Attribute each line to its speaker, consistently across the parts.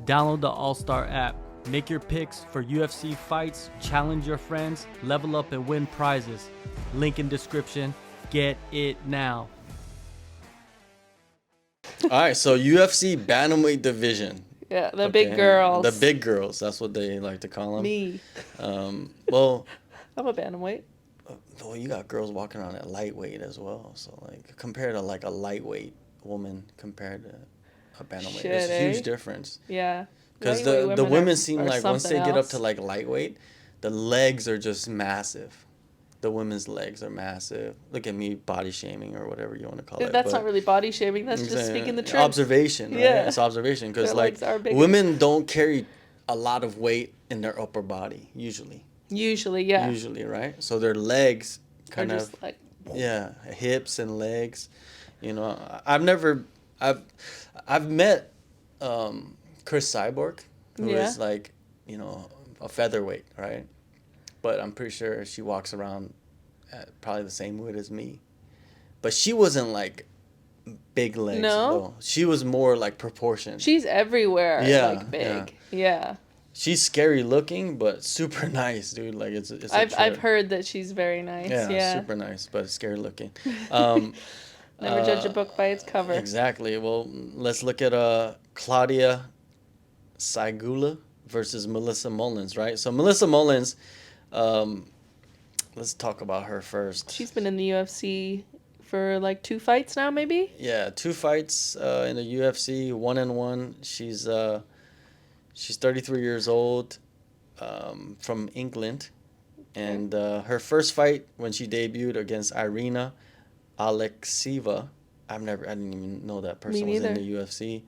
Speaker 1: Download the AllStar app. Make your picks for UFC fights, challenge your friends, level up and win prizes. Link in description. Get it now.
Speaker 2: All right, so UFC Bantamweight division.
Speaker 3: Yeah, the big girls.
Speaker 2: The big girls, that's what they like to call them.
Speaker 3: Me.
Speaker 2: Well,
Speaker 3: I'm a bantamweight.
Speaker 2: Well, you got girls walking around at lightweight as well. So, like, compared to, like, a lightweight woman compared to a bantamweight, there's a huge difference.
Speaker 3: Yeah.
Speaker 2: Because the women seem like once they get up to, like, lightweight, the legs are just massive. The women's legs are massive. Look at me body shaming or whatever you want to call it.
Speaker 3: That's not really body shaming. That's just speaking the truth.
Speaker 2: Observation. Right?
Speaker 3: Yeah.
Speaker 2: It's observation. Because, like, women don't carry a lot of weight in their upper body, usually.
Speaker 3: Usually, yeah.
Speaker 2: Usually, right? So their legs kind of,
Speaker 3: just like,
Speaker 2: yeah, hips and legs. You know, I've met Chris Cyborg, who is like, you know, a featherweight, right? But I'm pretty sure she walks around at probably the same weight as me. But she wasn't like big legs.
Speaker 3: No?
Speaker 2: Though. She was more like proportioned.
Speaker 3: She's everywhere.
Speaker 2: Yeah,
Speaker 3: like big. Yeah.
Speaker 2: She's scary looking, but super nice, dude. Like it's.
Speaker 3: I've heard that she's very nice. Yeah.
Speaker 2: Super nice, but scary looking.
Speaker 3: Never judge a book by its cover.
Speaker 2: Exactly. Well, let's look at Klaudia Sygula versus Melissa Mullins, right? So Melissa Mullins, let's talk about her first.
Speaker 3: She's been in the UFC for like 2 fights now, maybe?
Speaker 2: Yeah, 2 fights in the UFC, 1-1. She's 33 years old, from England. And her first fight when she debuted against Irina Alekseeva, I didn't even know that person was in the UFC.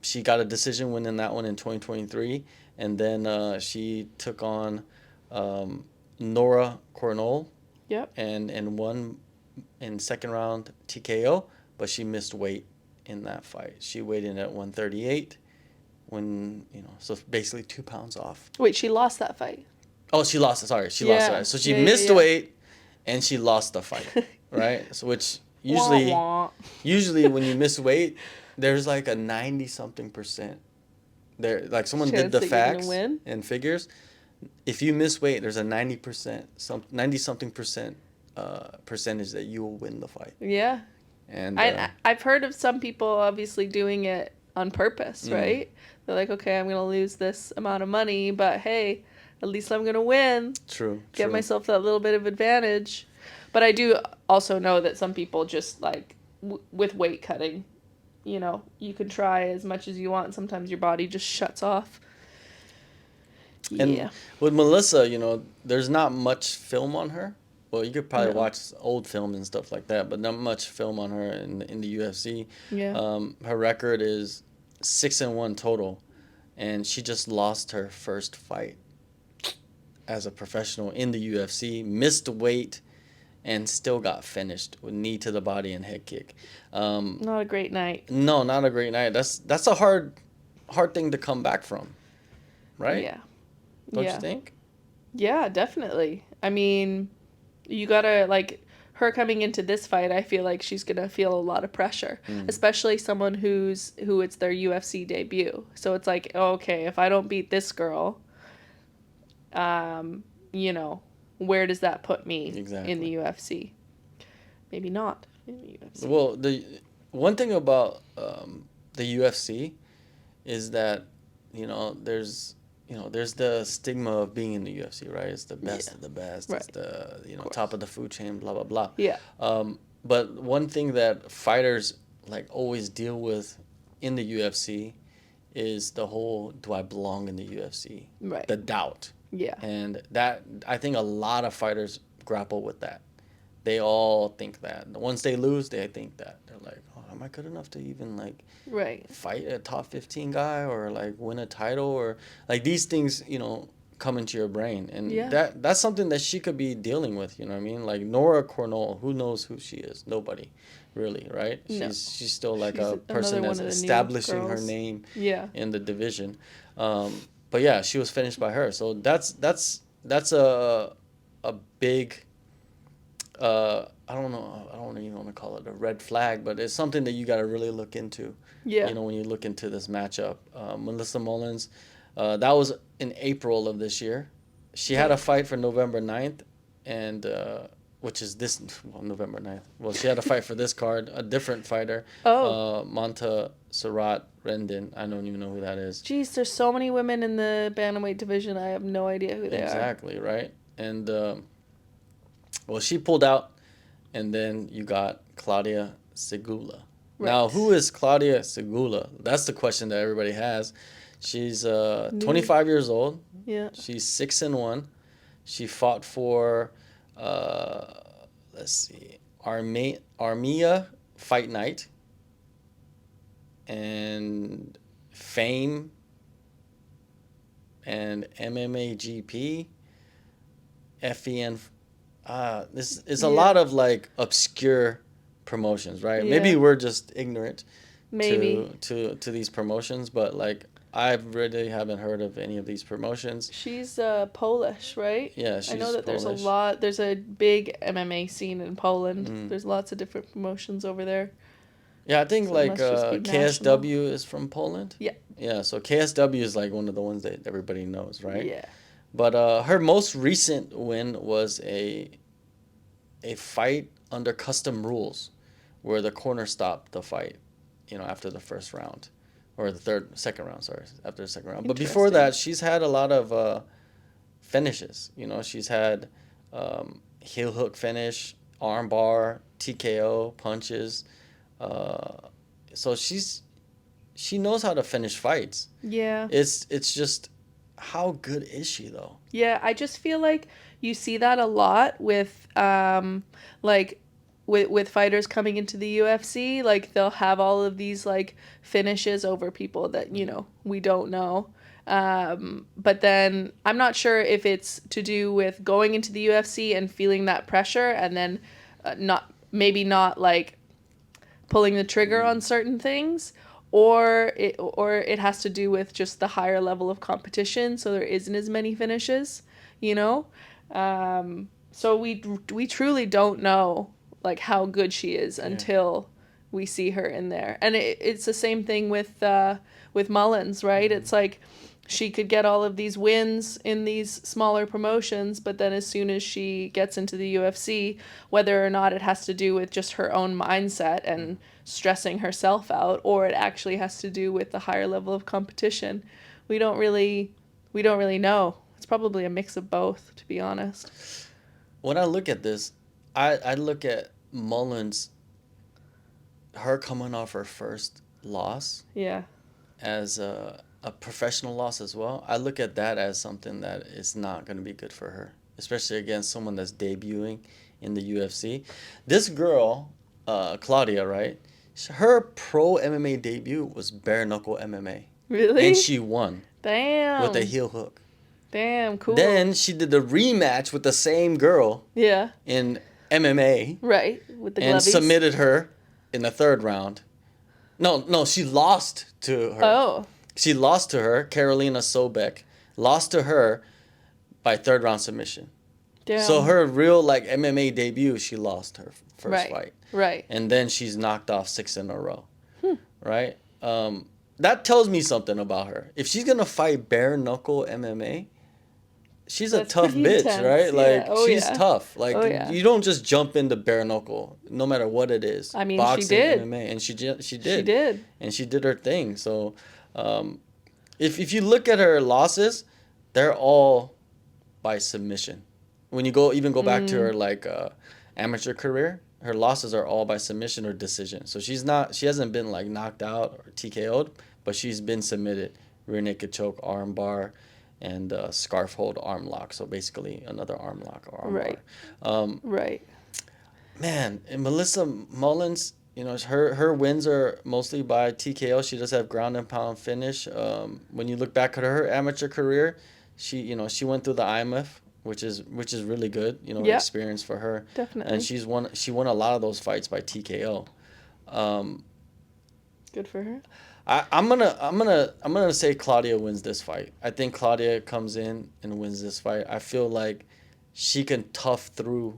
Speaker 2: She got a decision win in that one in 2023, and then she took on Nora Cornell.
Speaker 3: Yep.
Speaker 2: And won in second round TKO, but she missed weight in that fight. She weighed in at 138, so basically 2 pounds off.
Speaker 3: Wait, she lost that fight?
Speaker 2: Oh, she lost it. Sorry, she lost it. So she missed weight, and she lost the fight. Right? So which usually when you miss weight, there's like a 90-something%. There, like someone did the facts and figures. If you miss weight, there's a 90-something% percentage that you will win the fight.
Speaker 3: Yeah.
Speaker 2: And
Speaker 3: I've heard of some people obviously doing it on purpose, right? They're like, okay, I'm gonna lose this amount of money, but hey, at least I'm gonna win.
Speaker 2: True.
Speaker 3: Get myself that little bit of advantage. But I do also know that some people just like with weight cutting, you can try as much as you want. Sometimes your body just shuts off.
Speaker 2: And with Melissa, there's not much film on her. Well, you could probably watch old film and stuff like that, but not much film on her in the UFC.
Speaker 3: Yeah.
Speaker 2: Her record is 6-1 total, and she just lost her first fight as a professional in the UFC. Missed weight, and still got finished with knee to the body and head kick.
Speaker 3: Not a great night.
Speaker 2: No, not a great night. That's a hard thing to come back from, right?
Speaker 3: Yeah.
Speaker 2: Don't you think?
Speaker 3: Yeah, definitely. I mean, you gotta, like, her coming into this fight, I feel like she's gonna feel a lot of pressure, especially someone who it's their UFC debut. So it's like, okay, if I don't beat this girl, where does that put me in the UFC? Maybe not in the UFC.
Speaker 2: Well, the one thing about the UFC is that, there's the stigma of being in the UFC, right? It's the best of the best. Right. It's the, top of the food chain, blah, blah, blah.
Speaker 3: Yeah.
Speaker 2: But one thing that fighters, like, always deal with in the UFC is the whole, do I belong in the UFC?
Speaker 3: Right.
Speaker 2: The doubt.
Speaker 3: Yeah.
Speaker 2: And that, I think a lot of fighters grapple with that. They all think that. Once they lose, they think that. They're like, oh, am I good enough to even, like, fight a top 15 guy or, like, win a title? Or, like, these things, come into your brain. And that's something that she could be dealing with, you know what I mean? Like, Nora Cornell, who knows who she is? Nobody, really, right?
Speaker 3: No.
Speaker 2: She's still, like, a person that's establishing her name in the division. But yeah, she was finished by her. So that's a big I don't know. I don't even want to call it a red flag, but it's something that you got to really look into.
Speaker 3: Yeah.
Speaker 2: You know, when you look into this matchup, Melissa Mullins, that was in April of this year. She had a fight for November 9th, and which is this November 9th. Well, she had a fight for this card, a different fighter, Montserrat Rendon. I don't even know who that is.
Speaker 3: Jeez, there's so many women in the bantamweight division. I have no idea who they are.
Speaker 2: Exactly, right? And well, she pulled out, and then you got Claudia Sygula. Right. Now, who is Claudia Sygula? That's the question that everybody has. She's 25 years old.
Speaker 3: Yeah.
Speaker 2: She's 6-1. She fought for, let's see, Armia Fight Night and Fame and MMA GP, FEN. This is a lot of like obscure promotions, right?
Speaker 3: Yeah.
Speaker 2: Maybe we're just ignorant
Speaker 3: to
Speaker 2: these promotions, but like I really haven't heard of any of these promotions.
Speaker 3: She's Polish, right?
Speaker 2: Yeah, she's
Speaker 3: I know that
Speaker 2: Polish.
Speaker 3: there's a big MMA scene in Poland. There's lots of different promotions over there.
Speaker 2: Yeah, I think so like KSW is from Poland.
Speaker 3: Yeah.
Speaker 2: Yeah, so KSW is like one of the ones that everybody knows, right?
Speaker 3: Yeah.
Speaker 2: But her most recent win was a fight under custom rules, where the corner stopped the fight, you know, after the first round, or the second round. Sorry, after the second round. But before that, she's had a lot of finishes. You know, she's had heel hook finish, arm bar, TKO, punches. So she knows how to finish fights.
Speaker 3: Yeah.
Speaker 2: It's just, how good is she though?
Speaker 3: Yeah, I just feel like you see that a lot with with fighters coming into the UFC. Like they'll have all of these like finishes over people that, you know, we don't know. But then I'm not sure if it's to do with going into the UFC and feeling that pressure and then not like pulling the trigger on certain things, or it has to do with just the higher level of competition, so there isn't as many finishes, you know. So we truly don't know like how good she is until we see her in there, and it's the same thing with Mullins, right? It's like she could get all of these wins in these smaller promotions, but then as soon as she gets into the UFC, whether or not it has to do with just her own mindset and stressing herself out, or it actually has to do with the higher level of competition, we don't really know. It's probably a mix of both, to be honest.
Speaker 2: When I look at this, I look at Mullins, her coming off her first loss, as a professional loss as well. I look at that as something that is not going to be good for her, especially against someone that's debuting in the UFC. This girl, Claudia, right? Her pro MMA debut was bare knuckle MMA.
Speaker 3: Really?
Speaker 2: And she won.
Speaker 3: Damn.
Speaker 2: With a heel hook.
Speaker 3: Damn, cool.
Speaker 2: Then she did the rematch with the same girl.
Speaker 3: Yeah.
Speaker 2: In MMA.
Speaker 3: Right. With the glovies.
Speaker 2: And submitted her in the third round. No, she lost to her.
Speaker 3: Oh.
Speaker 2: She lost to her, Karolina Sobek. Lost to her by third round submission.
Speaker 3: Damn.
Speaker 2: So her real like MMA debut, she lost her first fight.
Speaker 3: Right.
Speaker 2: And then she's knocked off 6 in a row. Right? That tells me something about her. If she's gonna fight bare knuckle MMA, she's a tough bitch, intense, right?
Speaker 3: Yeah.
Speaker 2: Like she's tough. Like you don't just jump into bare knuckle, no matter what it is.
Speaker 3: I mean,
Speaker 2: boxing,
Speaker 3: she did.
Speaker 2: MMA, and she did.
Speaker 3: She did.
Speaker 2: And she did her thing. So, if you look at her losses, they're all by submission. When you go back to her like amateur career, her losses are all by submission or decision. So she hasn't been like knocked out or TKO'd, but she's been submitted. Rear naked choke, arm bar, and scarf hold arm lock. So basically another arm lock or arm bar.
Speaker 3: Right.
Speaker 2: Man, and Melissa Mullins, you know, her wins are mostly by TKO. She does have ground and pound finish. When you look back at her amateur career, she went through the IMF, which is really good, you know, experience for her.
Speaker 3: Definitely.
Speaker 2: And she won a lot of those fights by TKO.
Speaker 3: Good for her.
Speaker 2: I'm gonna say Claudia wins this fight. I think Claudia comes in and wins this fight. I feel like she can tough through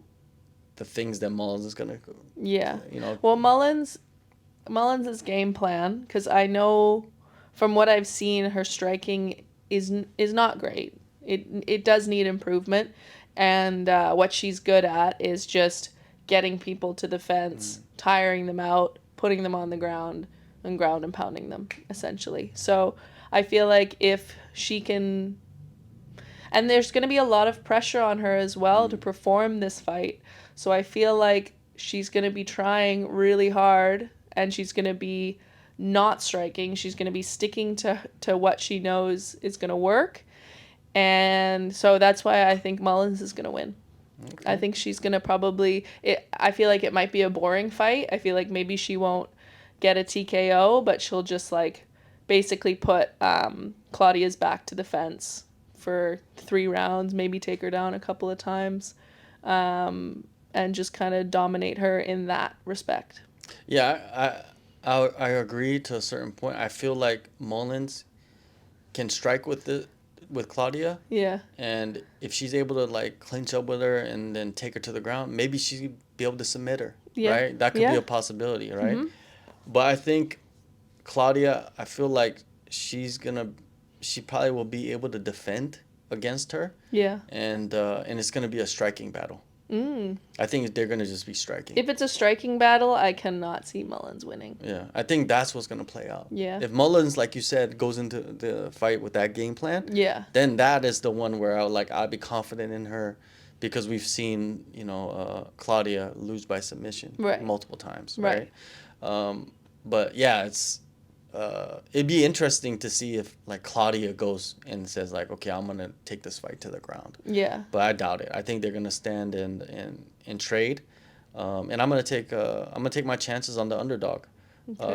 Speaker 2: the things that Mullins is gonna,
Speaker 3: Yeah.
Speaker 2: you know.
Speaker 3: Well, Mullins's game plan, because I know from what I've seen, her striking is not great. It does need improvement, and what she's good at is just getting people to the fence, tiring them out, putting them on the ground, and ground and pounding them, essentially. So I feel like if she can, and there's going to be a lot of pressure on her as well to perform this fight. So I feel like she's going to be trying really hard, and she's going to be not striking. She's going to be sticking to what she knows is going to work. And so that's why I think Mullins is going to win. Okay. I think she's going to probably... I feel like it might be a boring fight. I feel like maybe she won't get a TKO, but she'll just, like, basically put Claudia's back to the fence for 3 rounds, maybe take her down a couple of times, and just kind of dominate her in that respect.
Speaker 2: Yeah, I agree to a certain point. I feel like Mullins can strike with Claudia.
Speaker 3: Yeah.
Speaker 2: And if she's able to, like, clinch up with her and then take her to the ground, maybe she'd be able to submit her. Yeah. Right? That could be a possibility, right? Mm-hmm. But I think Claudia, I feel like she probably will be able to defend against her.
Speaker 3: Yeah.
Speaker 2: And it's going to be a striking battle. I think they're going to just be striking.
Speaker 3: If it's a striking battle, I cannot see Mullins winning.
Speaker 2: Yeah, I think that's what's going to play out.
Speaker 3: Yeah.
Speaker 2: If Mullins, like you said, goes into the fight with that game plan,
Speaker 3: yeah,
Speaker 2: then that is the one where I'd be confident in her, because we've seen, Claudia lose by submission multiple times, right? But yeah, it'd be interesting to see if, like, Claudia goes and says, like, okay, I'm gonna take this fight to the ground.
Speaker 3: Yeah.
Speaker 2: But I doubt it. I think they're gonna stand and trade, and I'm gonna take my chances on the underdog,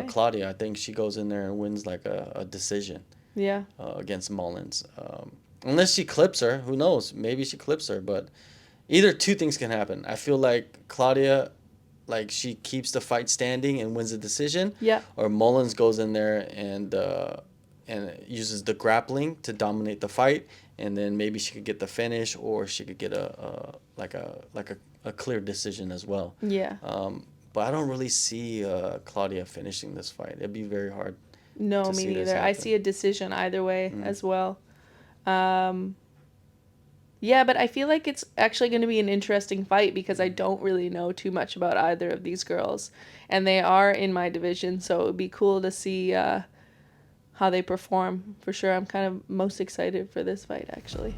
Speaker 2: Claudia. I think she goes in there and wins, like, a decision.
Speaker 3: Yeah.
Speaker 2: Against Mullins, unless she clips her. Who knows? Maybe she clips her. But either two things can happen. I feel like Claudia, like, she keeps the fight standing and wins the decision.
Speaker 3: Yeah.
Speaker 2: Or Mullins goes in there and uses the grappling to dominate the fight, and then maybe she could get the finish, or she could get a clear decision as well.
Speaker 3: Yeah.
Speaker 2: But I don't really see Claudia finishing this fight. It'd be very hard.
Speaker 3: No, me neither. I see a decision either way as well. Yeah, but I feel like it's actually going to be an interesting fight, because I don't really know too much about either of these girls. And they are in my division, so it would be cool to see how they perform. For sure, I'm kind of most excited for this fight, actually.